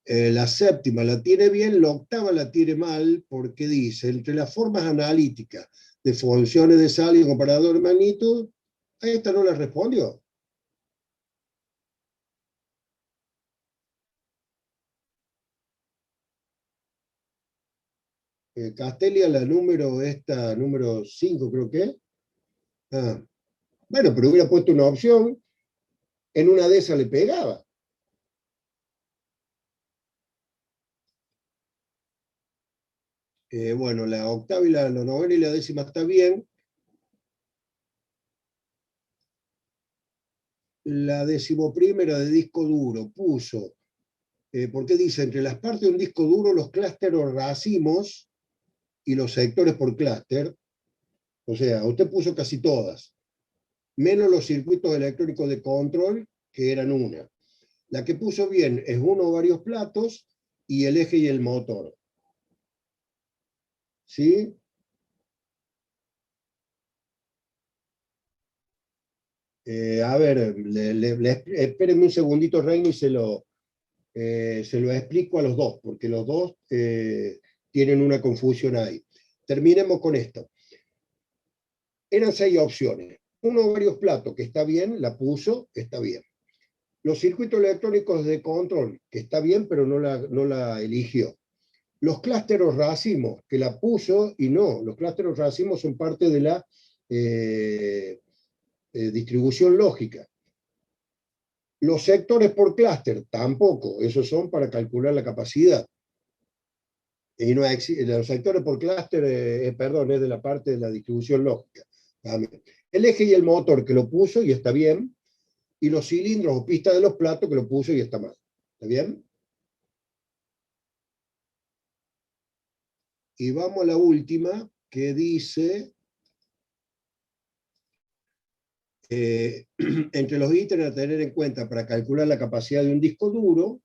la séptima la tiene bien, la octava la tiene mal porque dice, entre las formas analíticas de funciones de sal y comparador de magnitud, a esta no la respondió. Castelia, la número 5 creo que es. Ah, bueno, pero hubiera puesto una opción, en una de esas le pegaba. Bueno, la octava y la novena y la décima está bien, la decimoprimera de disco duro puso, porque dice, entre las partes de un disco duro, los clústeres o racimos y los sectores por clúster, o sea, usted puso casi todas, menos los circuitos electrónicos de control, que eran una. La que puso bien es uno o varios platos y el eje y el motor. ¿Sí? A ver, espérenme un segundito, Reini, y se lo explico a los dos, porque los dos tienen una confusión ahí. Terminemos con esto. Eran 6 opciones. Uno o varios platos, que está bien, la puso, está bien. Los circuitos electrónicos de control, que está bien, pero no la eligió. Los clústeres racimos, que la puso y no. Los clústeres racimos son parte de la distribución lógica. Los sectores por clúster, tampoco. Esos son para calcular la capacidad. Y no los sectores por clúster, perdón, es de la parte de la distribución lógica. El eje y el motor, que lo puso y está bien. Y los cilindros o pistas de los platos, que lo puso y está mal. ¿Está bien? Y vamos a la última, que dice, entre los ítems a tener en cuenta para calcular la capacidad de un disco duro,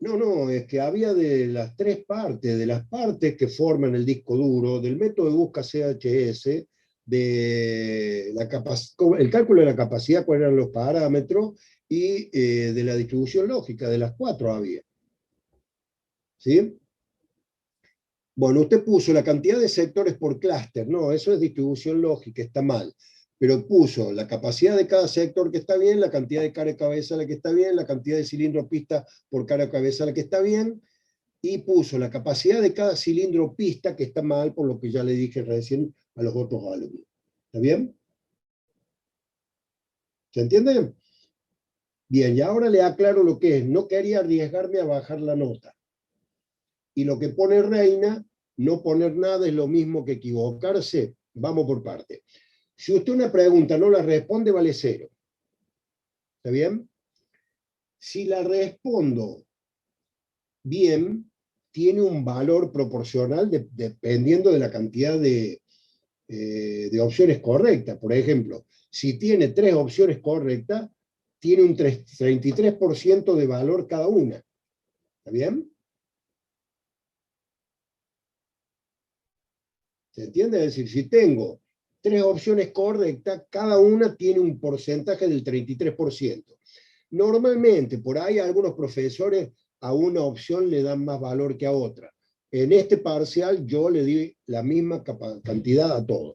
no, es que había de las 3 partes, de las partes que forman el disco duro, del método de busca CHS, de el cálculo de la capacidad, cuáles eran los parámetros, y de la distribución lógica, de las 4 había. ¿Sí? Bueno, usted puso la cantidad de sectores por clúster, no, eso es distribución lógica, está mal. Pero puso la capacidad de cada sector que está bien, la cantidad de cara de cabeza la que está bien, la cantidad de cilindro pista por cara de cabeza la que está bien, y puso la capacidad de cada cilindro pista que está mal, por lo que ya le dije recién a los otros alumnos. ¿Está bien? ¿Se entiende? Bien, y ahora le aclaro lo que es. No quería arriesgarme a bajar la nota. Y lo que pone Reina, no poner nada es lo mismo que equivocarse. Vamos por parte. Si usted una pregunta no la responde, vale 0. ¿Está bien? Si la respondo bien, tiene un valor proporcional dependiendo de la cantidad de opciones correctas. Por ejemplo, si tiene 3 opciones correctas, tiene un 33% de valor cada una. ¿Está bien? ¿Se entiende? Es decir, si tengo 3 opciones correctas, cada una tiene un porcentaje del 33%. Normalmente, por ahí algunos profesores a una opción le dan más valor que a otra. En este parcial yo le di la misma cantidad a todos.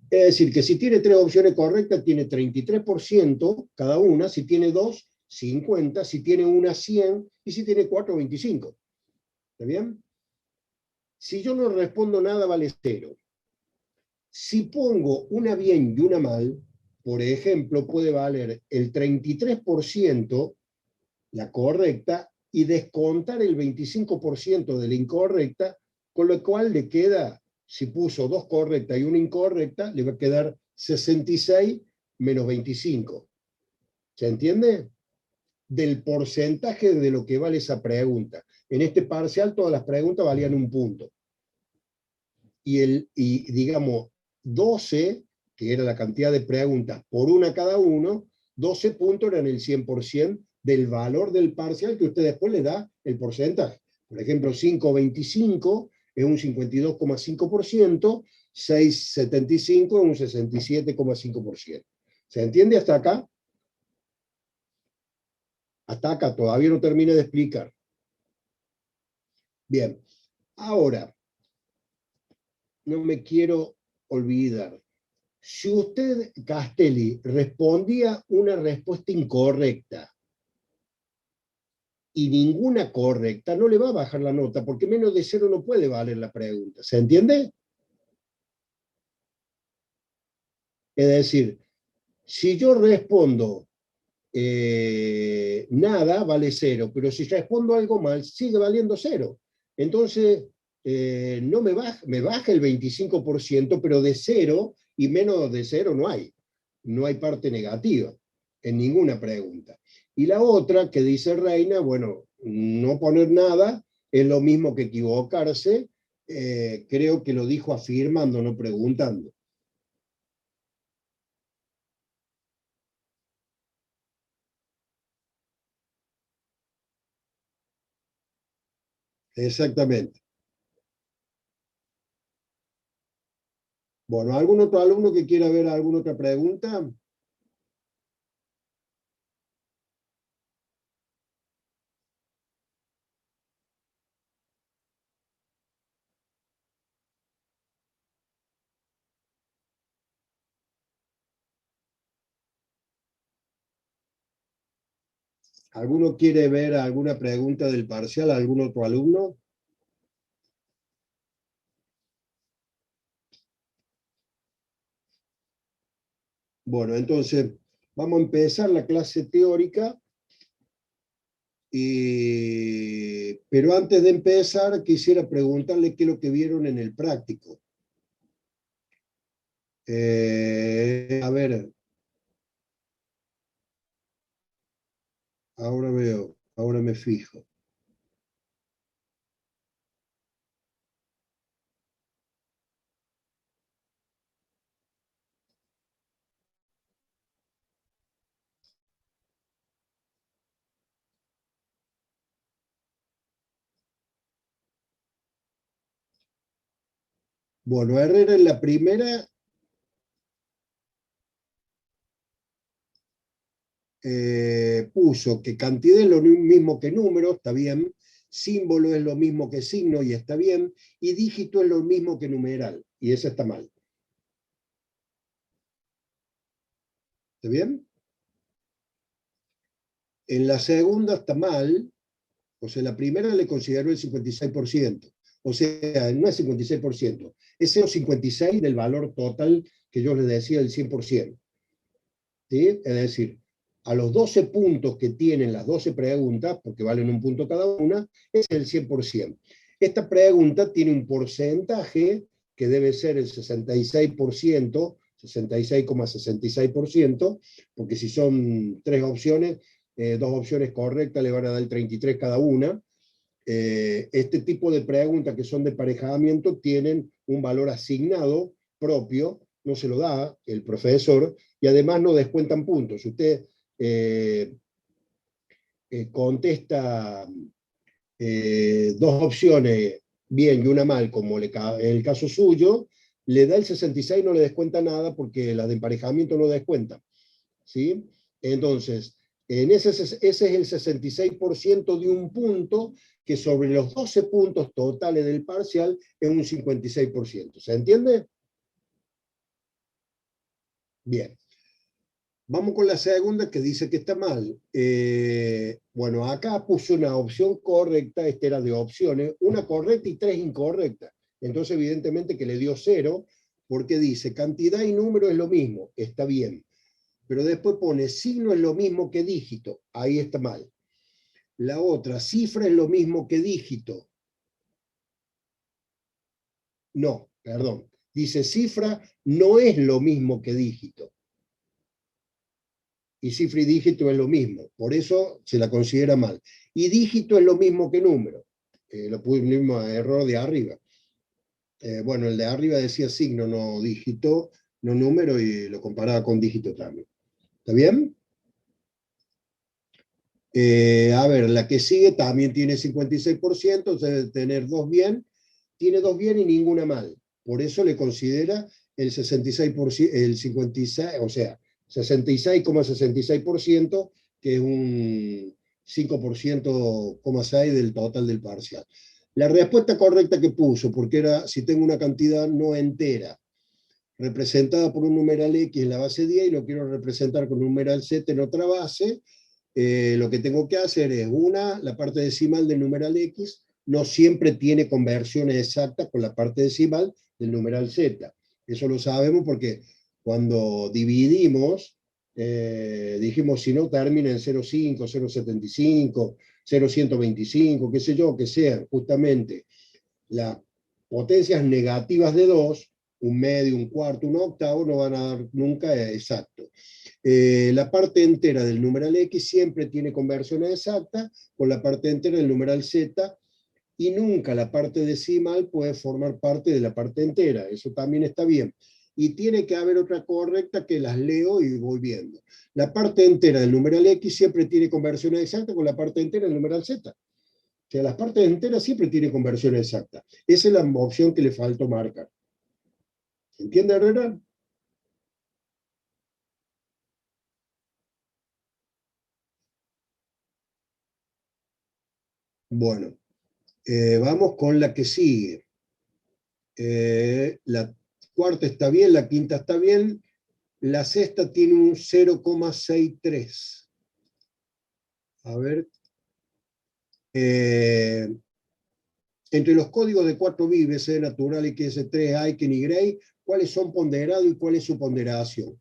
Es decir, que si tiene 3 opciones correctas, tiene 33% cada una, si tiene 2, 50, si tiene una, 100, y si tiene 4, 25. ¿Está bien? Si yo no respondo nada, vale 0. Si pongo una bien y una mal, por ejemplo, puede valer el 33% la correcta y descontar el 25% de la incorrecta, con lo cual le queda, si puso 2 correctas y una incorrecta, le va a quedar 66 menos 25. ¿Se entiende? Del porcentaje de lo que vale esa pregunta. En este parcial todas las preguntas valían 1 punto. Y digamos, 12, que era la cantidad de preguntas por una cada uno, 12 puntos eran el 100% del valor del parcial que usted después le da el porcentaje. Por ejemplo, 5,25 es un 52,5%, 6,75 es un 67,5%. ¿Se entiende hasta acá? Hasta acá, todavía no termine de explicar. Bien, ahora, no me quiero olvidar. Si usted, Castelli, respondía una respuesta incorrecta y ninguna correcta, no le va a bajar la nota, porque menos de 0 no puede valer la pregunta. ¿Se entiende? Es decir, si yo respondo nada, vale 0, pero si respondo algo mal, sigue valiendo 0. Entonces, no me baja el 25%, pero de 0 y menos de 0 no hay. no hay parte negativa en ninguna pregunta. Y la otra que dice Reina, bueno, no poner nada es lo mismo que equivocarse, creo que lo dijo afirmando, no preguntando. Exactamente. Bueno, ¿algún otro alumno que quiera ver alguna otra pregunta? ¿Alguno quiere ver alguna pregunta del parcial? ¿Algún otro alumno? Bueno, entonces vamos a empezar la clase teórica, pero antes de empezar quisiera preguntarle qué es lo que vieron en el práctico. A ver, ahora veo, ahora me fijo. Bueno, Herrera en la primera puso que cantidad es lo mismo que número, está bien, símbolo es lo mismo que signo y está bien, y dígito es lo mismo que numeral, y eso está mal. ¿Está bien? En la segunda está mal, o sea, la primera le consideró el 56%, o sea, no es 56%, es 0,56 del valor total que yo les decía del 100%. ¿Sí? Es decir, a los 12 puntos que tienen las 12 preguntas, porque valen un punto cada una, es el 100%. Esta pregunta tiene un porcentaje que debe ser el 66%, 66,66%, porque si son tres opciones, dos opciones correctas le van a dar el 33 cada una. Este tipo de preguntas que son de emparejamiento tienen un valor asignado propio, no se lo da el profesor, y además no descuentan puntos. Si usted eh, contesta dos opciones bien y una mal, como en el caso suyo, le da el 66, no le descuenta nada porque las de emparejamiento no descuentan. ¿Sí? Entonces, ese es el 66% de un punto que sobre los 12 puntos totales del parcial es un 56%. ¿Se entiende? Bien. Vamos con la segunda que dice que está mal. Bueno, acá puso una opción correcta, esta era de opciones, una correcta y tres incorrectas. Entonces, evidentemente que le dio cero, porque dice cantidad y número es lo mismo, está bien. Pero después pone signo es lo mismo que dígito, ahí está mal. La otra, cifra es lo mismo que dígito. No, perdón. Dice cifra no es lo mismo que dígito. Y cifra y dígito es lo mismo, por eso se la considera mal. Y dígito es lo mismo que número. Lo mismo error de arriba. Bueno, el de arriba decía signo, no dígito, no número, y lo comparaba con dígito también. ¿Está bien? A ver, la que sigue también tiene 56%, o sea, debe tener dos bien, tiene dos bien y ninguna mal. Por eso le considera el 66%, el 56, o sea, 66,66%, que es un 5,6% del total del parcial. La respuesta correcta que puso, porque era si tengo una cantidad no entera, representada por un numeral X en la base 10 y lo quiero representar con un numeral Z en otra base, lo que tengo que hacer es la parte decimal del numeral X no siempre tiene conversiones exactas con la parte decimal del numeral Z. Eso lo sabemos porque cuando dividimos, dijimos si no termina en 0,5, 0,75, 0,125, qué sé yo, que sean justamente las potencias negativas de 2, un medio, un cuarto, un octavo, no van a dar nunca exacto. La parte entera del numeral X siempre tiene conversiones exactas con la parte entera del numeral Z, y nunca la parte decimal puede formar parte de la parte entera. Eso también está bien. Y tiene que haber otra correcta que las leo y voy viendo. La parte entera del numeral X siempre tiene conversiones exactas con la parte entera del numeral Z. O sea, las partes enteras siempre tienen conversiones exactas. Esa es la opción que le faltó marcar. ¿Entiende, Herrera? Bueno, vamos con la que sigue. La cuarta está bien, la quinta está bien, la sexta tiene un 0,63. A ver. Eh, Entre los códigos de 4 bits, BC natural, XS3, Aiken y Gray, ¿cuáles son ponderados y cuál es su ponderación?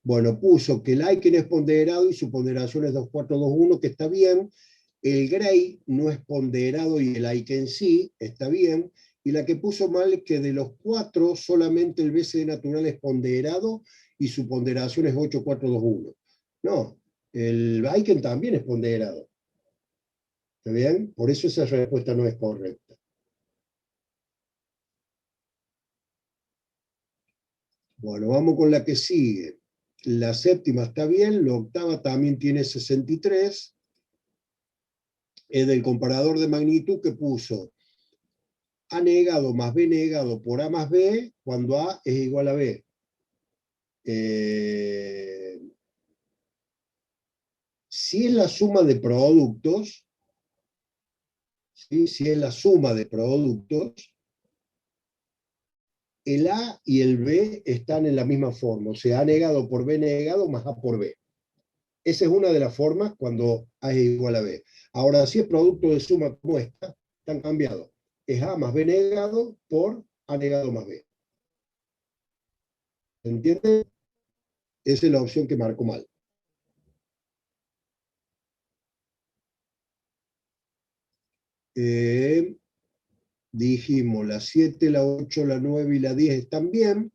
Bueno, puso que el Aiken es ponderado y su ponderación es 2421, que está bien. El Gray no es ponderado y el Aiken sí, está bien. Y la que puso mal es que de los 4 solamente el BCD natural es ponderado y su ponderación es 8421. No, el Aiken también es ponderado. ¿Está bien? Por eso esa respuesta no es correcta. Bueno, vamos con la que sigue. La séptima está bien, la octava también tiene 63. Es del comparador de magnitud que puso A negado más B negado por A más B cuando A es igual a B. Si es la suma de productos, ¿sí? Si es la suma de productos, el A y el B están en la misma forma, o sea, A negado por B negado más A por B. Esa es una de las formas cuando A es igual a B. Ahora, si es producto de suma como esta, están cambiados. Es A más B negado por A negado más B. ¿Entiendes? Esa es la opción que marcó mal. Eh, Dijimos la 7, la 8, la 9 y la 10 están bien.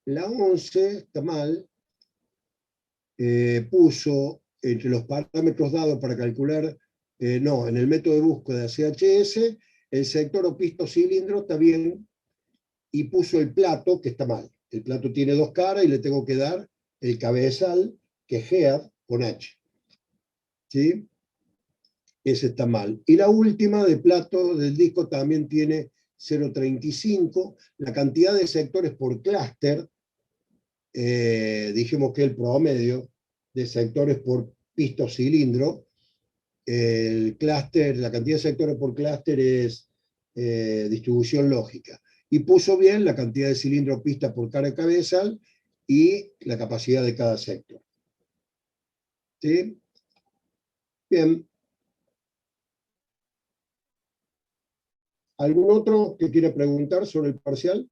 La 11 está mal. Puso entre los parámetros dados para calcular, no, en el método de búsqueda de CHS, el sector o pisto cilindro está bien, y puso el plato, que está mal. El plato tiene dos caras y le tengo que dar el cabezal, que es head, con H. ¿Sí? Ese está mal. Y la última de plato del disco también tiene 0,35. La cantidad de sectores por clúster, dijimos que el promedio de sectores por pisto cilindro, el clúster, la cantidad de sectores por clúster es distribución lógica. Y puso bien la cantidad de cilindro pista por cara de cabezal y la capacidad de cada sector. ¿Sí? Bien. ¿Algún otro que quiera preguntar sobre el parcial?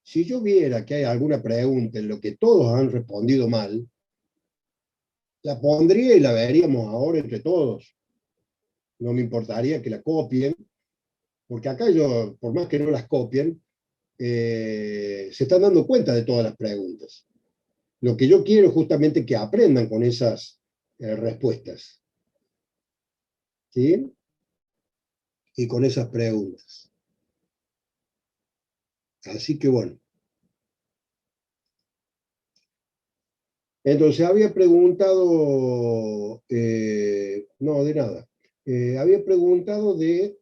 Si yo viera que hay alguna pregunta en lo que todos han respondido mal, la pondría y la veríamos ahora entre todos. No me importaría que la copien, porque acá yo, por más que no las copien, se están dando cuenta de todas las preguntas. Lo que yo quiero es justamente que aprendan con esas respuestas, ¿sí? Y con esas preguntas. Así que bueno. Entonces había preguntado, no, de nada. Había preguntado de,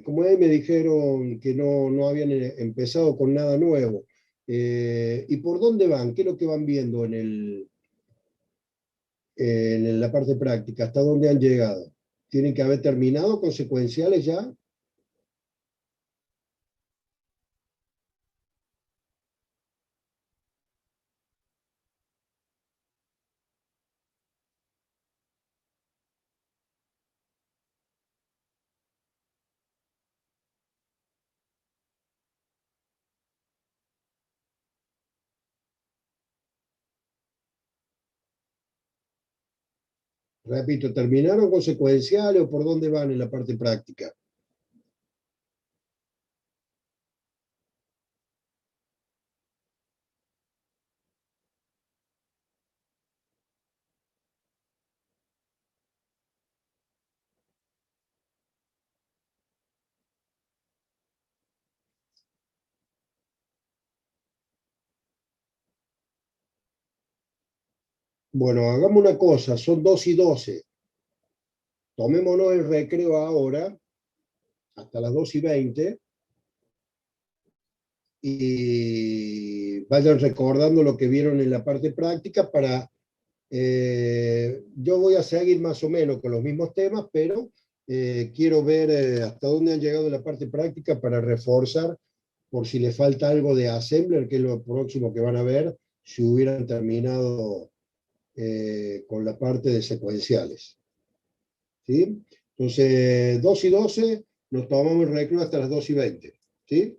como ahí me dijeron que no habían empezado con nada nuevo. ¿Y por dónde van? ¿Qué es lo que van viendo en la parte práctica? ¿Hasta dónde han llegado? ¿Tienen que haber terminado con secuenciales ya? Repito, ¿terminaron con secuenciales o por dónde van en la parte práctica? Bueno, hagamos una cosa, son 2:12. Tomémonos el recreo ahora, hasta las 2:20, y vayan recordando lo que vieron en la parte práctica para... yo voy a seguir más o menos con los mismos temas, pero quiero ver hasta dónde han llegado en la parte práctica para reforzar por si les falta algo de assembler, que es lo próximo que van a ver, si hubieran terminado con la parte de secuenciales. ¿Sí? Entonces, 2:12, nos tomamos el recreo hasta las 2:20. ¿Sí?